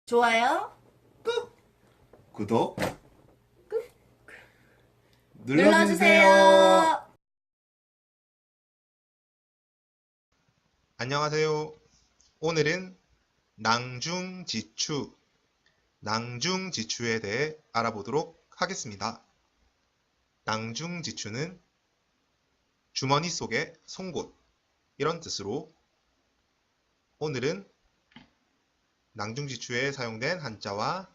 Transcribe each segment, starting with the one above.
좋아요 꾹! 구독 눌러주세요. 눌러주세요. 안녕하세요. 오늘은 낭중지추, 낭중지추에 대해 알아보도록 하겠습니다. 낭중지추는 주머니 속의 송곳, 이런 뜻으로 오늘은 낭중지추에 사용된 한자와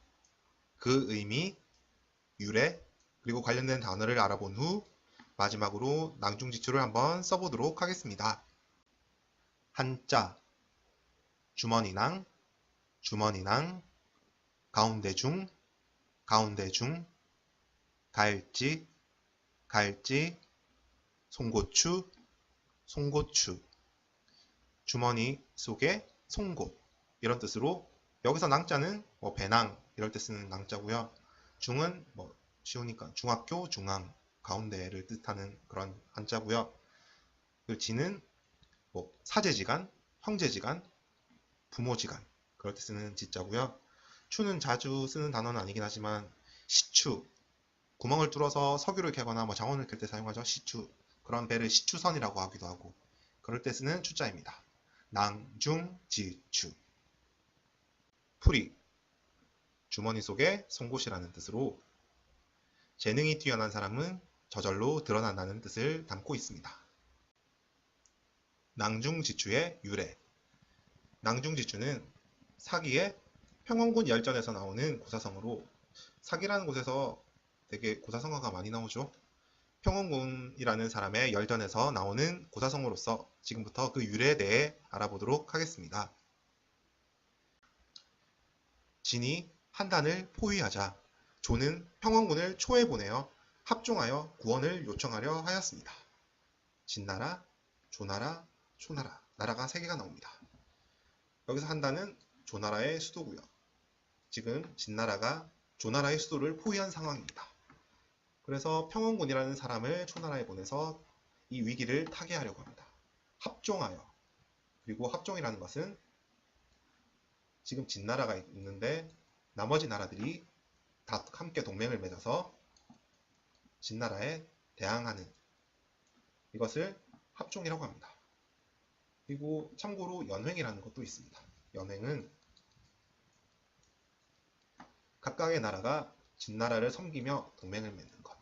그 의미, 유래, 그리고 관련된 단어를 알아본 후 마지막으로 낭중지추를 한번 써보도록 하겠습니다. 한자, 주머니낭, 주머니낭, 가운데 중, 가운데 중, 갈지, 갈지, 송고추, 송고추, 주머니 속의 송곳, 이런 뜻으로 여기서 낭자는 배낭 이럴 때 쓰는 낭자고요. 중은 쉬우니까 중학교, 중앙, 가운데를 뜻하는 그런 한자고요. 그 지는 사제지간, 형제지간, 부모지간 그럴 때 쓰는 지자고요. 추는 자주 쓰는 단어는 아니긴 하지만 시추, 구멍을 뚫어서 석유를 캐거나 장원을 캘 때 사용하죠. 시추, 그런 배를 시추선이라고 하기도 하고 그럴 때 쓰는 추자입니다. 낭중지추. 풀이, 주머니 속의 송곳이라는 뜻으로 재능이 뛰어난 사람은 저절로 드러난다는 뜻을 담고 있습니다. 낭중지추의 유래. 낭중지추는 사기의 평원군 열전에서 나오는 고사성어로, 사기라는 곳에서 되게 고사성어가 많이 나오죠. 평원군이라는 사람의 열전에서 나오는 고사성어로서 지금부터 그 유래에 대해 알아보도록 하겠습니다. 진이 한단을 포위하자 조는 평원군을 초에 보내어 합종하여 구원을 요청하려 하였습니다. 진나라, 조나라, 초나라, 나라가 3개가 나옵니다. 여기서 한단은 조나라의 수도고요. 지금 진나라가 조나라의 수도를 포위한 상황입니다. 그래서 평원군이라는 사람을 초나라에 보내서 이 위기를 타개하려고 합니다. 합종하여. 그리고 합종이라는 것은 지금 진나라가 있는데 나머지 나라들이 다 함께 동맹을 맺어서 진나라에 대항하는, 이것을 합종이라고 합니다. 그리고 참고로 연횡이라는 것도 있습니다. 연횡은 각각의 나라가 진나라를 섬기며 동맹을 맺는 것.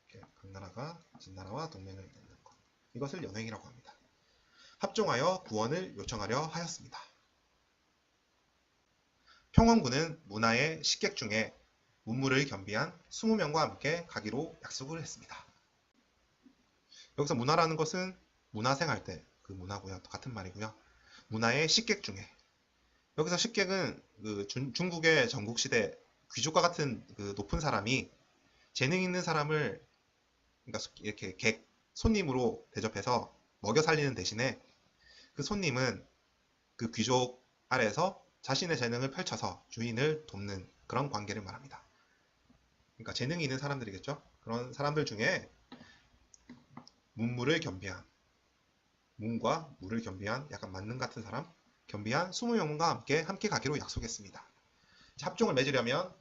이렇게 각 나라가 진나라와 동맹을 맺는 것. 이것을 연횡이라고 합니다. 합종하여 구원을 요청하려 하였습니다. 평원군은 문하의 식객 중에 문무를 겸비한 20명과 함께 가기로 약속을 했습니다. 여기서 문하라는 것은 문화생활 때 그 문화고요. 같은 말이고요. 문하의 식객 중에, 여기서 식객은 중국의 전국시대 귀족과 같은 높은 사람이 재능 있는 사람을, 그러니까 이렇게 손님으로 대접해서 먹여 살리는 대신에 그 손님은 그 귀족 아래에서 자신의 재능을 펼쳐서 주인을 돕는 그런 관계를 말합니다. 그러니까 재능이 있는 사람들이겠죠. 그런 사람들 중에 문무를 겸비한, 문과 무를 겸비한 약간 만능 같은 사람, 겸비한 20명과 함께 가기로 약속했습니다. 합종을 맺으려면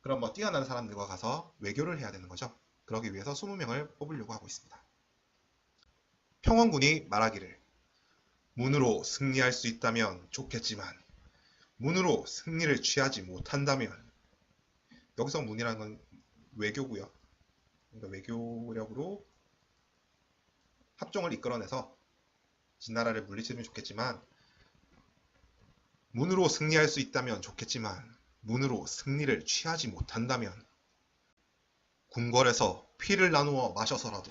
그럼 뛰어난 사람들과 가서 외교를 해야 되는 거죠. 그러기 위해서 20명을 뽑으려고 하고 있습니다. 평원군이 말하기를 문으로 승리할 수 있다면 좋겠지만 문으로 승리를 취하지 못한다면, 여기서 문이라는 건 외교고요. 그러니까 외교력으로 합종을 이끌어내서 진나라를 물리치면 좋겠지만, 문으로 승리할 수 있다면 좋겠지만 문으로 승리를 취하지 못한다면 궁궐에서 피를 나누어 마셔서라도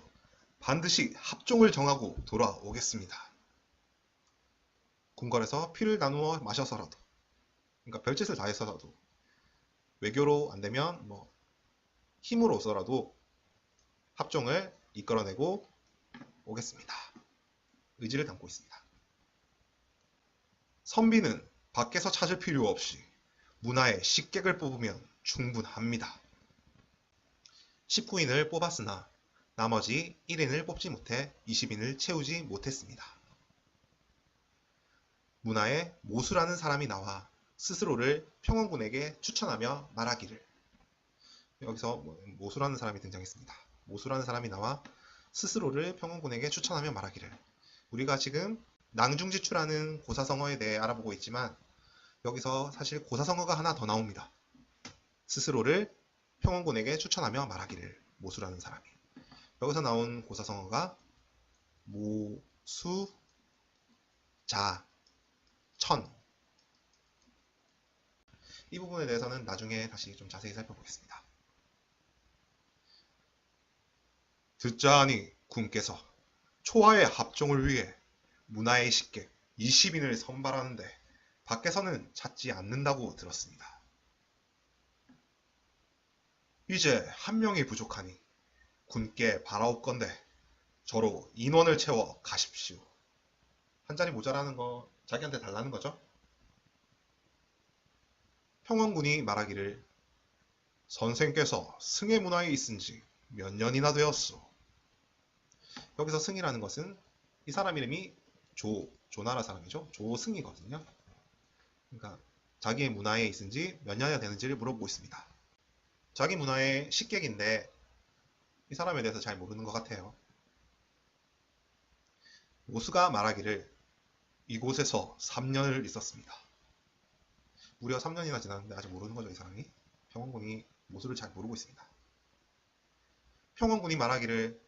반드시 합종을 정하고 돌아오겠습니다. 궁궐에서 피를 나누어 마셔서라도, 그러니까 별짓을 다 해서라도, 외교로 안 되면 힘으로서라도 합종을 이끌어내고 오겠습니다. 의지를 담고 있습니다. 선비는 밖에서 찾을 필요 없이 문하의 식객을 뽑으면 충분합니다. 19인을 뽑았으나 나머지 1인을 뽑지 못해 20인을 채우지 못했습니다. 문하에 모수라는 사람이 나와 스스로를 평원군에게 추천하며 말하기를. 여기서 모수라는 사람이 등장했습니다. 모수라는 사람이 나와 스스로를 평원군에게 추천하며 말하기를. 우리가 지금 낭중지추라는 고사성어에 대해 알아보고 있지만 여기서 사실 고사성어가 하나 더 나옵니다. 스스로를 평원군에게 추천하며 말하기를. 모수라는 사람이. 여기서 나온 고사성어가 모수, 자, 천. 이 부분에 대해서는 나중에 다시 좀 자세히 살펴보겠습니다. 듣자하니 군께서 초하의 합종을 위해 문하의 식객 20인을 선발하는데 밖에서는 찾지 않는다고 들었습니다. 이제 한 명이 부족하니 군께 바라옵건대 저로 인원을 채워 가십시오. 한 자리 모자라는 거 자기한테 달라는 거죠. 평원군이 말하기를 선생께서 승의 문화에 있은 지 몇 년이나 되었소. 여기서 승이라는 것은 이 사람 이름이 조나라 사람이죠. 조승이거든요. 그러니까 자기의 문화에 있은 지 몇 년이나 되는지를 물어보고 있습니다. 자기 문화의 식객인데 이 사람에 대해서 잘 모르는 것 같아요. 모수가 말하기를 이곳에서 3년을 있었습니다. 무려 3년이나 지났는데 아직 모르는 거죠, 이 사람이. 평원군이 모수를 잘 모르고 있습니다. 평원군이 말하기를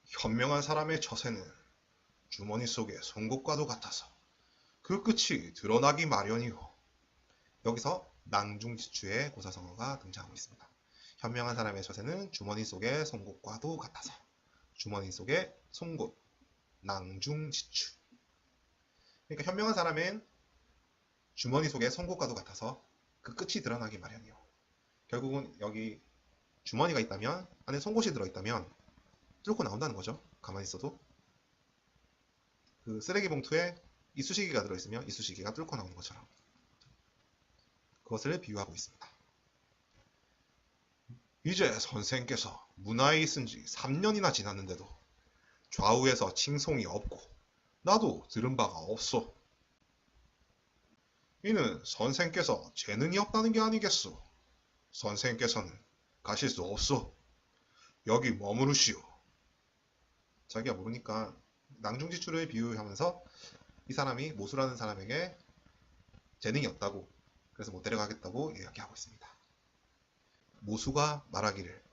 현명한 사람의 처세는 주머니 속의 송곳과도 같아서 그 끝이 드러나기 마련이요. 여기서 낭중지추의 고사성어가 등장하고 있습니다. 현명한 사람의 처세는 주머니 속의 송곳과도 같아서. 주머니 속의 송곳, 낭중지추. 그러니까 현명한 사람은 주머니 속의 송곳과도 같아서 그 끝이 드러나기 마련이요. 결국은 여기 주머니가 있다면, 안에 송곳이 들어있다면 뚫고 나온다는 거죠. 가만히 있어도. 그 쓰레기 봉투에 이쑤시개가 들어있으면 이쑤시개가 뚫고 나오는 것처럼. 그것을 비유하고 있습니다. 이제 선생께서 문화에 있은 지 3년이나 지났는데도 좌우에서 칭송이 없고 나도 들은 바가 없소. 이는 선생께서 재능이 없다는 게 아니겠소. 선생께서는 가실 수 없소. 여기 머무르시오. 자기가 모르니까 낭중지추를 비유하면서 이 사람이 모수라는 사람에게 재능이 없다고, 그래서 못 데려가겠다고 이야기하고 있습니다. 모수가 말하기를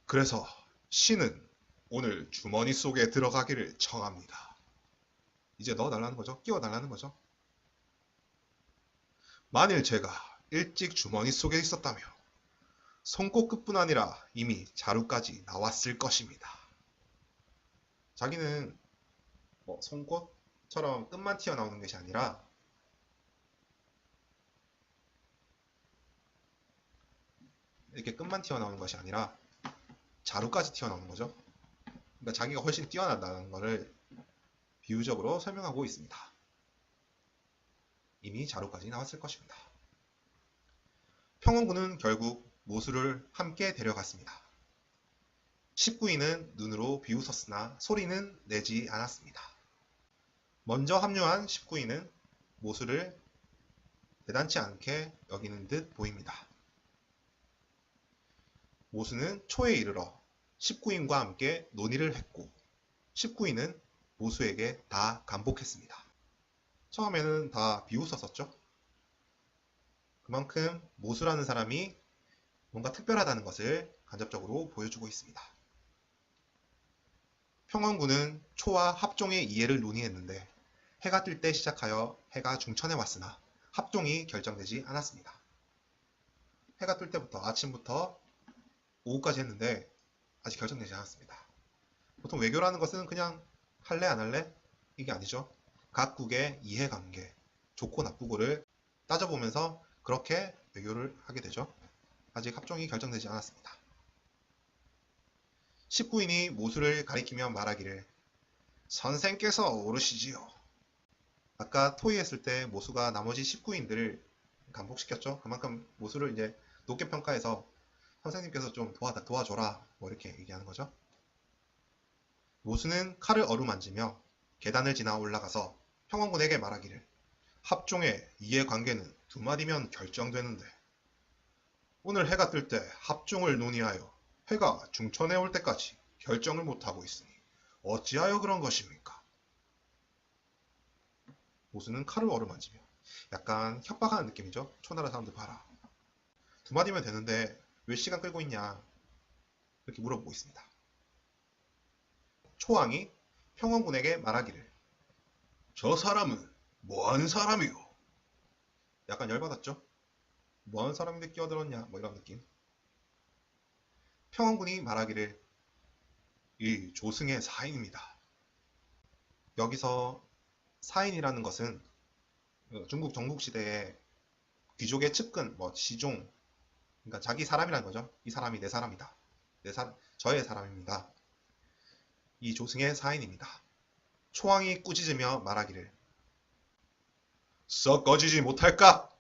그래서 신은 오늘 주머니 속에 들어가기를 청합니다. 이제 넣어달라는 거죠. 끼워달라는 거죠. 만일 제가 일찍 주머니 속에 있었다면 손꼽 끝뿐 아니라 이미 자루까지 나왔을 것입니다. 자기는 손꽃처럼 끝만 튀어나오는 것이 아니라 이렇게 끝만 튀어나오는 것이 아니라 자루까지 튀어나오는 거죠. 그러니까 자기가 훨씬 뛰어난다는 것을 비유적으로 설명하고 있습니다. 이미 자루까지 나왔을 것입니다. 평원군은 결국 모수를 함께 데려갔습니다. 19인은 눈으로 비웃었으나 소리는 내지 않았습니다. 먼저 합류한 19인은 모수를 대단치 않게 여기는 듯 보입니다. 모수는 초에 이르러 19인과 함께 논의를 했고 19인은 모수에게 다 감복했습니다. 처음에는 다 비웃었었죠. 그만큼 모수라는 사람이 뭔가 특별하다는 것을 간접적으로 보여주고 있습니다. 평원군은 초와 합종의 이해를 논의했는데 해가 뜰 때 시작하여 해가 중천에 왔으나 합종이 결정되지 않았습니다. 해가 뜰 때부터 아침부터 오후까지 했는데 아직 결정되지 않았습니다. 보통 외교라는 것은 그냥 할래 안 할래? 이게 아니죠. 각국의 이해관계, 좋고 나쁘고를 따져보면서 그렇게 외교를 하게 되죠. 아직 합종이 결정되지 않았습니다. 19인이 모수를 가리키며 말하기를 선생께서 오르시지요. 아까 토의했을 때 모수가 나머지 19인들을 감복시켰죠. 그만큼 모수를 이제 높게 평가해서 선생님께서 좀 도와줘라 뭐 이렇게 얘기하는 거죠. 모수는 칼을 어루만지며 계단을 지나 올라가서 평원군에게 말하기를 합종의 이해관계는 두 마디면 결정되는데 오늘 해가 뜰 때 합종을 논의하여 해가 중천에 올 때까지 결정을 못하고 있으니 어찌하여 그런 것입니까? 모수는 칼을 어루만지며 약간 협박하는 느낌이죠. 초나라 사람들 봐라. 두 마디면 되는데 왜 시간 끌고 있냐 이렇게 물어보고 있습니다. 초왕이 평원군에게 말하기를 저 사람은 뭐하는 사람이요? 약간 열받았죠? 뭐하는 사람인데 끼어들었냐 뭐 이런 느낌. 평원군이 말하기를 이 조승의 사인입니다. 여기서 사인이라는 것은 중국 전국시대에 귀족의 측근, 뭐 시종, 그러니까 자기 사람이라는 거죠. 이 사람이 내 사람이다. 저의 사람입니다. 이 조승의 사인입니다. 초왕이 꾸짖으며 말하기를 썩 꺼지지 못할까?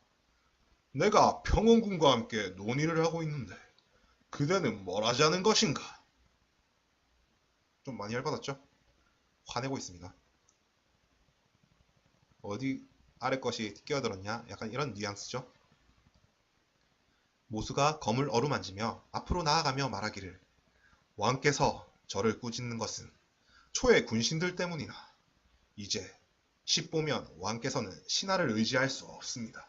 내가 평원군과 함께 논의를 하고 있는데 그대는 뭘 하자는 것인가? 좀 많이 열받았죠? 화내고 있습니다. 어디 아래 것이 끼어들었냐? 약간 이런 뉘앙스죠? 모수가 검을 어루만지며 앞으로 나아가며 말하기를 왕께서 저를 꾸짖는 것은 초의 군신들 때문이나 이제 십보면 왕께서는 신하를 의지할 수 없습니다.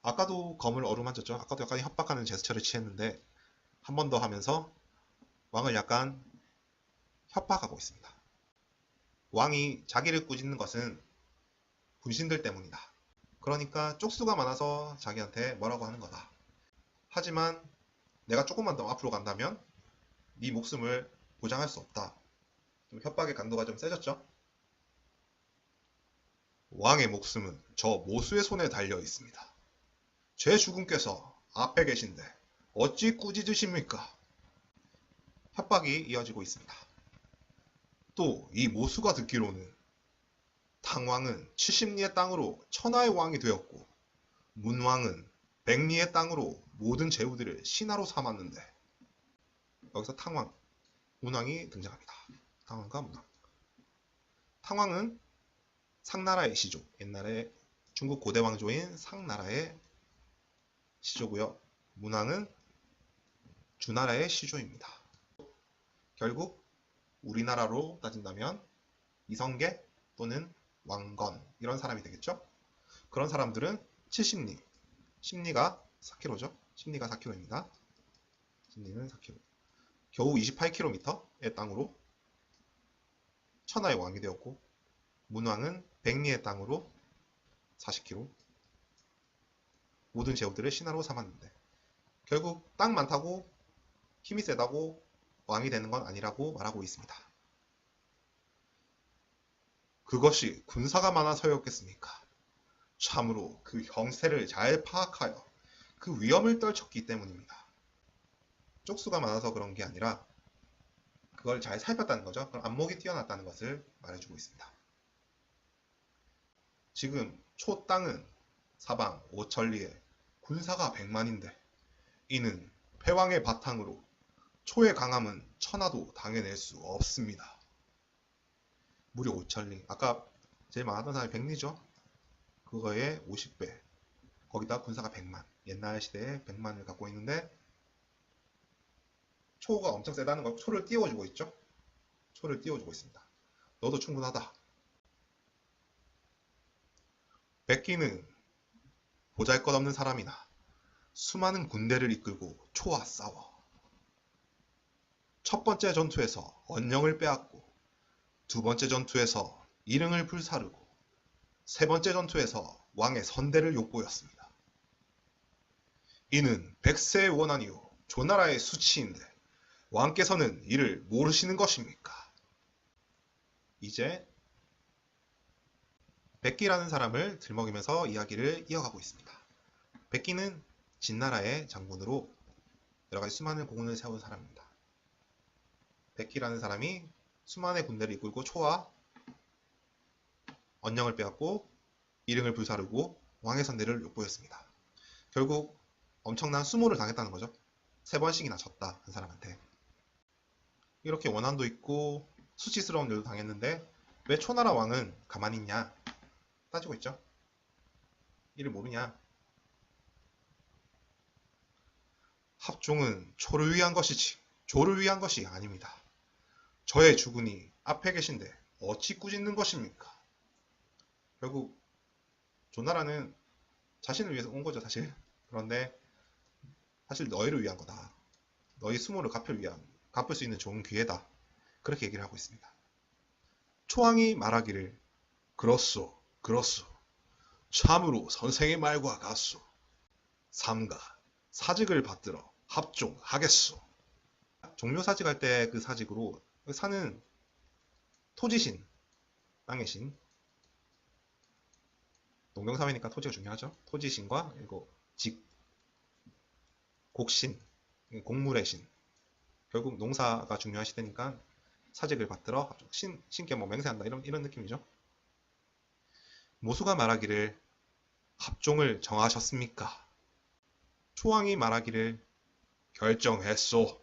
아까도 검을 어루만졌죠. 아까도 약간 협박하는 제스처를 취했는데 한 번 더 하면서 왕을 약간 협박하고 있습니다. 왕이 자기를 꾸짖는 것은 군신들 때문이다. 그러니까 쪽수가 많아서 자기한테 뭐라고 하는 거다. 하지만 내가 조금만 더 앞으로 간다면 네 목숨을 보장할 수 없다. 좀 협박의 강도가 좀 세졌죠? 왕의 목숨은 저 모수의 손에 달려 있습니다. 제 주군께서 앞에 계신데 어찌 꾸짖으십니까? 협박이 이어지고 있습니다. 또 이 모수가 듣기로는 탕왕은 70리의 땅으로 천하의 왕이 되었고 문왕은 100리의 땅으로 모든 제후들을 신하로 삼았는데 여기서 탕왕, 문왕이 등장합니다. 탕왕과 문왕. 탕왕은 상나라의 시조, 옛날에 중국 고대 왕조인 상나라의 시조고요. 문왕은 주나라의 시조입니다. 결국 우리나라로 따진다면 이성계 또는 왕건 이런 사람이 되겠죠. 그런 사람들은 70리, 10리가 4km죠. 10리가 4km입니다. 10리는 4km. 겨우 28km의 땅으로 천하의 왕이 되었고 문왕은 100리의 땅으로 40km 모든 제후들을 신하로 삼았는데 결국 땅 많다고 힘이 세다고 왕이 되는 건 아니라고 말하고 있습니다. 그것이 군사가 많아서였겠습니까? 참으로 그 형세를 잘 파악하여 그 위험을 떨쳤기 때문입니다. 쪽수가 많아서 그런 게 아니라 그걸 잘 살폈다는 거죠. 그럼 안목이 뛰어났다는 것을 말해주고 있습니다. 지금 초 땅은 사방 5천리에 군사가 100만인데 이는 패왕의 바탕으로 초의 강함은 천하도 당해낼 수 없습니다. 무려 5천리. 아까 제일 많았던 사람이 100리죠. 그거의 50배. 거기다 군사가 100만. 옛날 시대에 100만을 갖고 있는데 초가 엄청 세다는 걸 초를 띄워주고 있죠. 초를 띄워주고 있습니다. 너도 충분하다. 백기는 보잘것없는 사람이나 수많은 군대를 이끌고 초와 싸워 첫 번째 전투에서 언령을 빼앗고 두 번째 전투에서 일흥을 불사르고 세 번째 전투에서 왕의 선대를 욕보였습니다. 이는 백세의 원한이요 조나라의 수치인데 왕께서는 이를 모르시는 것입니까? 이제 백기라는 사람을 들먹이면서 이야기를 이어가고 있습니다. 백기는 진나라의 장군으로 여러가지 수많은 공훈을 세운 사람입니다. 백기라는 사람이 수많은 군대를 이끌고 초와 언령을 빼앗고 일흥을 불사르고 왕의 선대를 욕보였습니다. 결국 엄청난 수모를 당했다는 거죠. 3번씩이나 졌다 한 사람한테. 이렇게 원한도 있고 수치스러운 일도 당했는데 왜 초나라 왕은 가만히 있냐 따지고 있죠. 이를 모르냐. 합종은 초를 위한 것이지 조를 위한 것이 아닙니다. 저의 주군이 앞에 계신데 어찌 꾸짖는 것입니까? 결국 조나라는 자신을 위해서 온 거죠, 사실. 그런데 사실 너희를 위한 거다. 너희 수모를 갚을 수 있는 좋은 기회다. 그렇게 얘기를 하고 있습니다. 초왕이 말하기를 그렇소, 그렇소. 참으로 선생의 말과 같소. 삼가 사직을 받들어 합종하겠소. 종묘사직 할 때 그 사직으로 사는 토지신, 땅의 신, 농경사회니까 토지가 중요하죠. 토지신과 그리고 곡신, 곡물의 신. 결국 농사가 중요하시다니까 사직을 받들어 신께 뭐 맹세한다 이런 느낌이죠. 모수가 말하기를 합종을 정하셨습니까? 초왕이 말하기를 결정했소.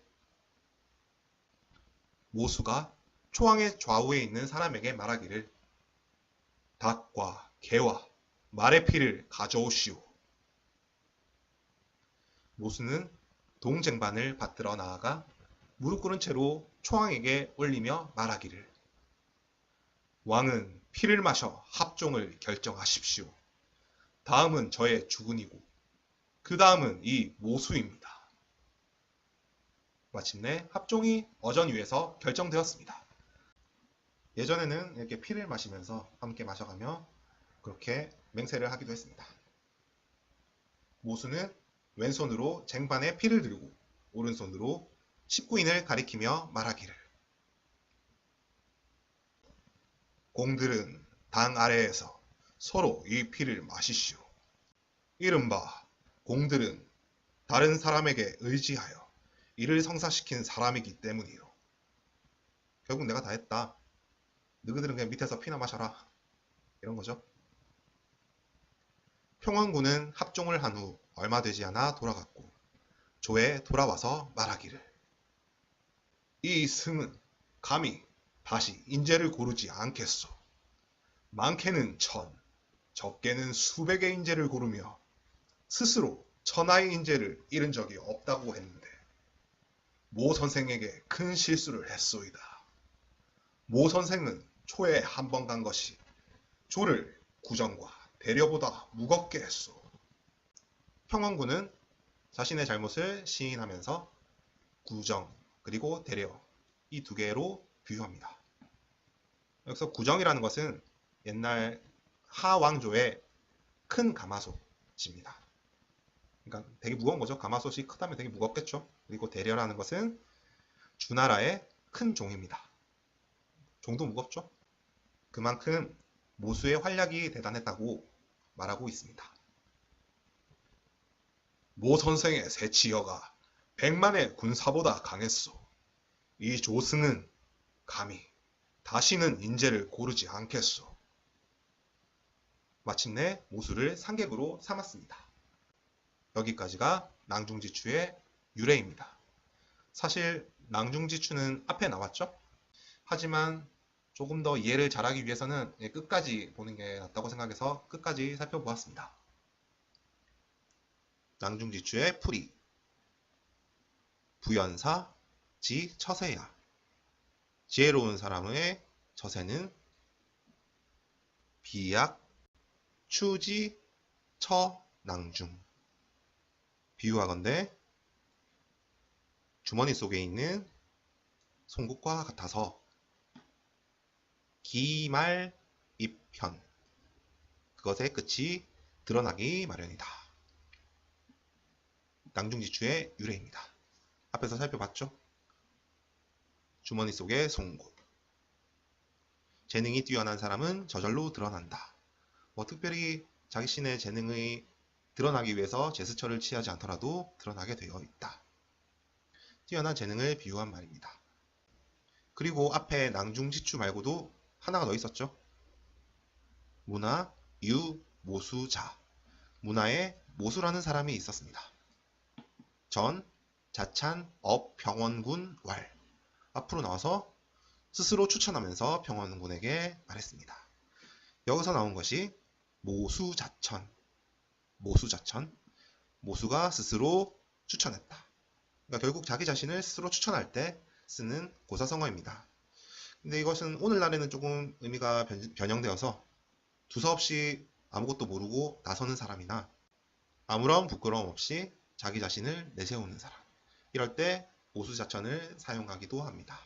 모수가 초왕의 좌우에 있는 사람에게 말하기를 닭과 개와 말의 피를 가져오시오. 모수는 동쟁반을 받들어 나아가 무릎 꿇은 채로 초왕에게 올리며 말하기를 왕은 피를 마셔 합종을 결정하십시오. 다음은 저의 주군이고 그 다음은 이 모수입니다. 마침내 합종이 어전 위에서 결정되었습니다. 예전에는 이렇게 피를 마시면서 함께 마셔가며 그렇게 맹세를 하기도 했습니다. 모수는 왼손으로 쟁반에 피를 들고 오른손으로 십구인을 가리키며 말하기를 공들은 당 아래에서 서로 이 피를 마시시오. 이른바 공들은 다른 사람에게 의지하여 이를 성사시킨 사람이기 때문이요. 결국 내가 다 했다. 너희들은 그냥 밑에서 피나 마셔라. 이런 거죠. 평원군은 합종을 한 후 얼마 되지 않아 돌아갔고 조에 돌아와서 말하기를 이 승은 감히 다시 인재를 고르지 않겠소. 많게는 1000, 적게는 수백의 인재를 고르며 스스로 천하의 인재를 잃은 적이 없다고 했는데 모 선생에게 큰 실수를 했소이다. 모 선생은 초에 한 번 간 것이 조를 구정과 대려보다 무겁게 했소. 평원군은 자신의 잘못을 시인하면서 구정 그리고 대려 이 두 개로 비유합니다. 여기서 구정이라는 것은 옛날 하왕조의 큰 가마솥입니다. 그러니까 되게 무거운 거죠. 가마솥이 크다면 되게 무겁겠죠. 그리고 대려라는 것은 주나라의 큰 종입니다. 종도 무겁죠. 그만큼 모수의 활약이 대단했다고 말하고 있습니다. 모 선생의 세치여가 100만의 군사보다 강했소. 이 조승은 감히 다시는 인재를 고르지 않겠소. 마침내 모수를 상객으로 삼았습니다. 여기까지가 낭중지추의 유래입니다. 사실 낭중지추는 앞에 나왔죠. 하지만 조금 더 이해를 잘하기 위해서는 끝까지 보는 게 낫다고 생각해서 끝까지 살펴보았습니다. 낭중지추의 풀이 부연사 지 처세야. 지혜로운 사람의 처세는 비약 추지 처 낭중. 비유하건대 주머니 속에 있는 송곳과 같아서 기말 입현 그것의 끝이 드러나기 마련이다. 낭중지추의 유래입니다. 앞에서 살펴봤죠? 주머니 속의 송곳. 재능이 뛰어난 사람은 저절로 드러난다. 뭐 특별히 자신의 재능이 드러나기 위해서 제스처를 취하지 않더라도 드러나게 되어 있다. 뛰어난 재능을 비유한 말입니다. 그리고 앞에 낭중지추 말고도 하나가 더 있었죠. 문화, 유, 모수자. 문화에 모수라는 사람이 있었습니다. 전, 자찬, 업, 병원군, 왈. 앞으로 나와서 스스로 추천하면서 병원군에게 말했습니다. 여기서 나온 것이 모수자천. 모수자천. 모수가 스스로 추천했다. 그러니까 결국 자기 자신을 스스로 추천할 때 쓰는 고사성어입니다. 근데 이것은 오늘날에는 조금 의미가 변형되어서 두서없이 아무것도 모르고 나서는 사람이나 아무런 부끄러움 없이 자기 자신을 내세우는 사람, 이럴 때 모수자천을 사용하기도 합니다.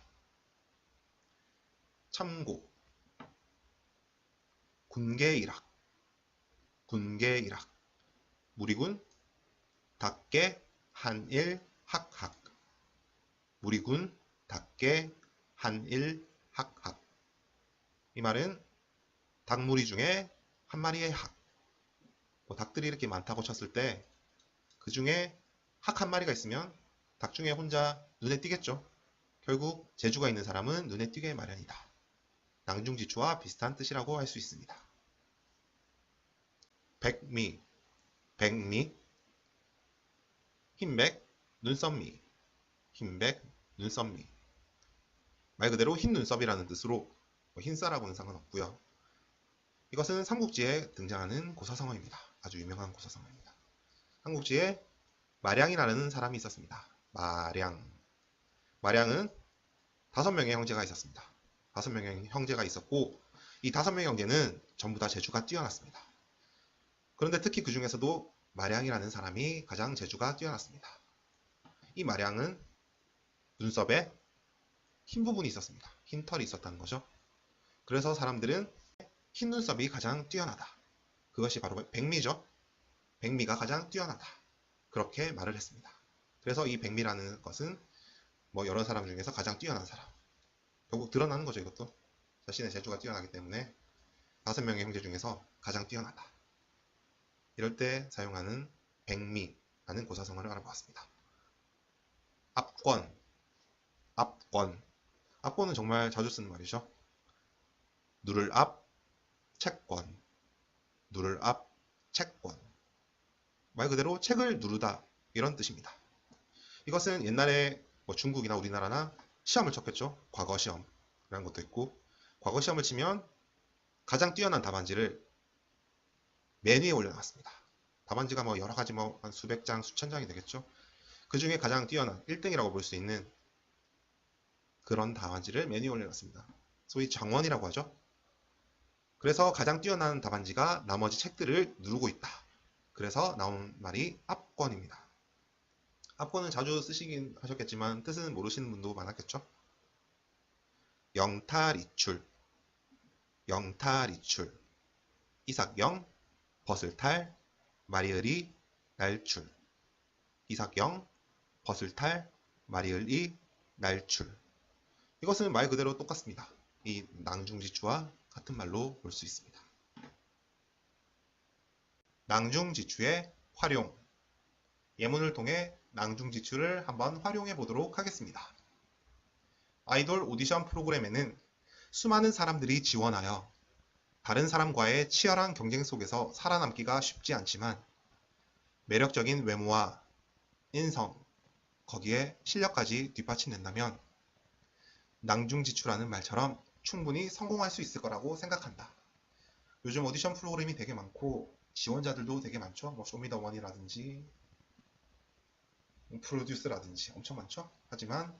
참고, 군계일학, 군계일학, 무리군, 닭계, 한일, 학학, 무리군, 닭계, 한일, 학학. 이 말은 닭무리 중에 한 마리의 학, 닭들이 이렇게 많다고 쳤을 때 그 중에 학 한 마리가 있으면 닭 중에 혼자 눈에 띄겠죠. 결국 재주가 있는 사람은 눈에 띄게 마련이다. 낭중지추와 비슷한 뜻이라고 할 수 있습니다. 백미, 백미, 흰백, 눈썹미, 흰백, 눈썹미. 말 그대로 흰 눈썹이라는 뜻으로 흰쌀하고는 상관없고요. 이것은 삼국지에 등장하는 고사성어입니다. 아주 유명한 고사성어입니다. 삼국지에 마량이라는 사람이 있었습니다. 마량. 마량은 5명의 형제가 있었습니다. 5명의 형제가 있었고 이 5명의 형제는 전부 다 재주가 뛰어났습니다. 그런데 특히 그 중에서도 마량이라는 사람이 가장 재주가 뛰어났습니다. 이 마량은 눈썹에 흰 부분이 있었습니다. 흰 털이 있었다는 거죠. 그래서 사람들은 흰 눈썹이 가장 뛰어나다. 그것이 바로 백미죠. 백미가 가장 뛰어나다. 그렇게 말을 했습니다. 그래서 이 백미라는 것은 여러 사람 중에서 가장 뛰어난 사람. 결국 드러나는 거죠, 이것도. 자신의 재주가 뛰어나기 때문에 5명의 형제 중에서 가장 뛰어나다. 이럴 때 사용하는 백미라는 고사성어를 알아보았습니다. 압권, 압권. 압권은 정말 자주 쓰는 말이죠. 누를 압, 채권. 누를 압, 채권. 말 그대로 책을 누르다, 이런 뜻입니다. 이것은 옛날에 중국이나 우리나라나 시험을 쳤겠죠. 과거 시험이라는 것도 있고, 과거 시험을 치면 가장 뛰어난 답안지를 맨 위에 올려놨습니다. 답안지가 여러 가지 한 수백 장, 수천 장이 되겠죠. 그 중에 가장 뛰어난 1등이라고 볼 수 있는 그런 답안지를 맨 위에 올려놨습니다. 소위 정원이라고 하죠. 그래서 가장 뛰어난 답안지가 나머지 책들을 누르고 있다. 그래서 나온 말이 압권입니다. 압권은 자주 쓰시긴 하셨겠지만 뜻은 모르시는 분도 많았겠죠. 영탈이출, 영탈이출. 이삭영, 벗을탈, 마리을이, 날출. 이삭영, 벗을탈, 마리을이, 날출. 이것은 말 그대로 똑같습니다. 이 낭중지추와 같은 말로 볼 수 있습니다. 낭중지추의 활용. 예문을 통해 낭중지추를 한번 활용해 보도록 하겠습니다. 아이돌 오디션 프로그램에는 수많은 사람들이 지원하여 다른 사람과의 치열한 경쟁 속에서 살아남기가 쉽지 않지만 매력적인 외모와 인성, 거기에 실력까지 뒷받침된다면 낭중지추라는 말처럼 충분히 성공할 수 있을 거라고 생각한다. 요즘 오디션 프로그램이 되게 많고 지원자들도 되게 많죠. 쇼미더머니라든지 프로듀스라든지 엄청 많죠. 하지만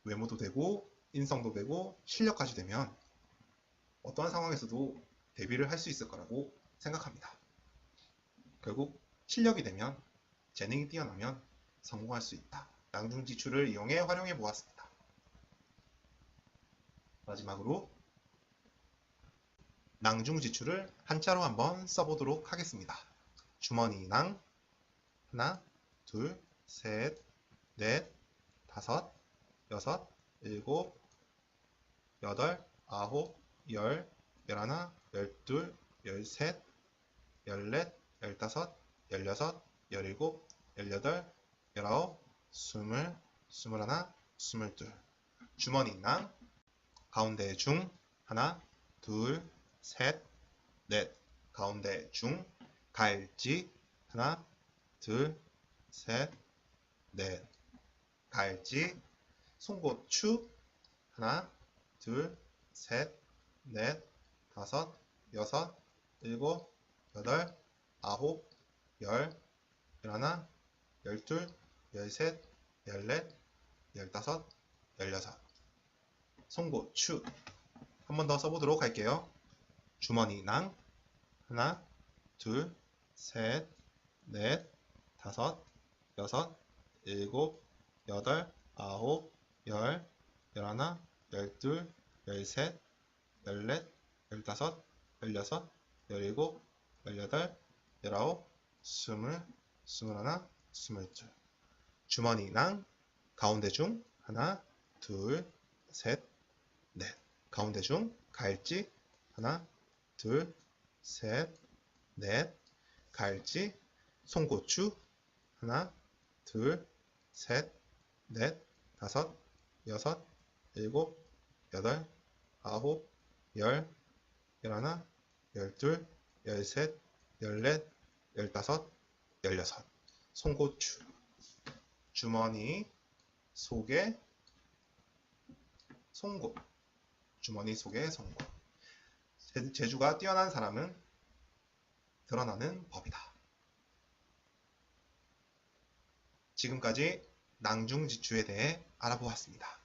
외모도 되고 인성도 되고 실력까지 되면 어떠한 상황에서도 데뷔를 할 수 있을 거라고 생각합니다. 결국 실력이 되면, 재능이 뛰어나면 성공할 수 있다. 낭중지추를 이용해 활용해 보았습니다. 마지막으로 낭중지추를 한자로 한번 써보도록 하겠습니다. 주머니낭. 하나, 둘, 셋, 넷, 다섯, 여섯, 일곱, 여덟, 아홉, 열, 열하나, 열둘, 열셋, 열넷, 열다섯, 열여섯, 열일곱, 열여덟, 열아홉, 스물, 스물하나, 스물둘. 주머니낭. 가운데 중. 하나, 둘, 셋, 넷. 가운데 중. 갈지. 하나, 둘, 셋, 넷. 갈지. 송곳추. 하나, 둘, 셋, 넷, 다섯, 여섯, 일곱, 여덟, 아홉, 열, 열하나, 열둘, 열셋, 열넷, 열다섯, 열여섯. 송곳, 추. 한 번 더 써보도록 할게요. 주머니, 낭. 하나, 둘, 셋, 넷, 다섯, 여섯, 일곱, 여덟, 아홉, 열, 열하나, 열둘, 열셋, 열넷, 열다섯, 열여섯, 열일곱, 열여덟, 열아홉, 스물, 스물하나, 스물둘. 주머니, 낭. 가운데 중 하나, 둘, 셋, 넷. 가운데 중 갈지 하나, 둘, 셋, 넷. 갈지 송고추 하나, 둘, 셋, 넷, 다섯, 여섯, 일곱, 여덟, 아홉, 열, 열하나, 열둘, 열셋, 열넷, 열다섯, 열여섯. 송고추. 주머니 속에 송곳. 주머니 속에 송곳. 재주가 뛰어난 사람은 드러나는 법이다. 지금까지 낭중지추에 대해 알아보았습니다.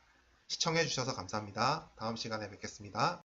시청해주셔서 감사합니다. 다음 시간에 뵙겠습니다.